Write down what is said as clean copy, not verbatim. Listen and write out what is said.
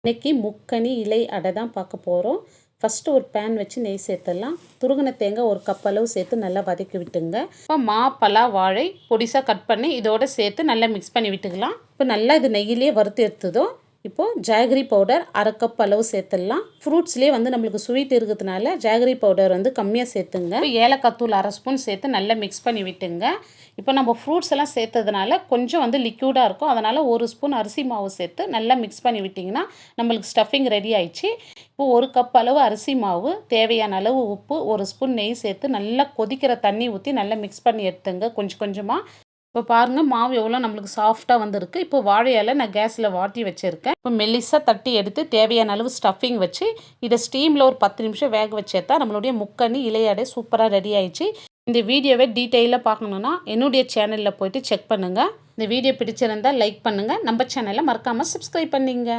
இன்றைக்கி முக்கணி இலை அடை தான் பார்க்க போகிறோம். ஃபஸ்ட்டு ஒரு பேன் வச்சு நெய் சேர்த்துடலாம். துருகின தேங்காய் ஒரு கப் அளவு சேர்த்து நல்லா வதக்கி விட்டுங்க. இப்போ மா, பலா, வாழை பொடிசாக கட் பண்ணி இதோடு சேர்த்து நல்லா மிக்ஸ் பண்ணி விட்டுக்கலாம். இப்போ நல்லா இது நெய்யிலே வறுத்து எடுத்ததும் இப்போது ஜாகரி பவுடர் அரை கப் அளவு சேர்த்துடலாம். ஃப்ரூட்ஸ்லேயே நம்மளுக்கு ஸ்வீட் இருக்கிறதுனால ஜாகரி பவுடர் கம்மியாக சேர்த்துங்க. இப்போ ஏலக்காய் தூள் அரை ஸ்பூன் சேர்த்து நல்லா மிக்ஸ் பண்ணி விட்டுங்க. இப்போ நம்ம ஃப்ரூட்ஸ் எல்லாம் சேர்த்ததுனால கொஞ்சம் லிக்யூடாக இருக்கும். அதனால் ஒரு ஸ்பூன் அரிசி மாவு சேர்த்து நல்லா மிக்ஸ் பண்ணி விட்டிங்கன்னா நம்மளுக்கு ஸ்டஃபிங் ரெடி ஆயிடுச்சு. இப்போ ஒரு கப் அளவு அரிசி மாவு, தேவையான அளவு உப்பு, ஒரு ஸ்பூன் நெய் சேர்த்து நல்லா கொதிக்கிற தண்ணி ஊற்றி நல்லா மிக்ஸ் பண்ணி எடுத்துங்க கொஞ்சம் கொஞ்சமாக. இப்போ பாருங்கள் மாவு எவ்வளோ நம்மளுக்கு சாஃப்டாக வந்திருக்கு. இப்போ வாழையால் நான் கேஸில் வாட்டி வச்சுருக்கேன். இப்போ மெல்லிசாக தட்டி எடுத்து தேவையான அளவு ஸ்டஃபிங் வச்சு இதை ஸ்டீமில் ஒரு 10 நிமிஷம் வேக வச்சேத்தா நம்மளுடைய முக்கணி இலையடை சூப்பராக ரெடி ஆயிடுச்சு. இந்த வீடியோவை டீட்டெயிலாக பார்க்கணுன்னா என்னுடைய சேனலில் போய்ட்டு செக் பண்ணுங்கள். இந்த வீடியோ பிடிச்சிருந்தால் லைக் பண்ணுங்கள். நம்ம சேனலை மறக்காமல் சப்ஸ்கிரைப் பண்ணிங்க.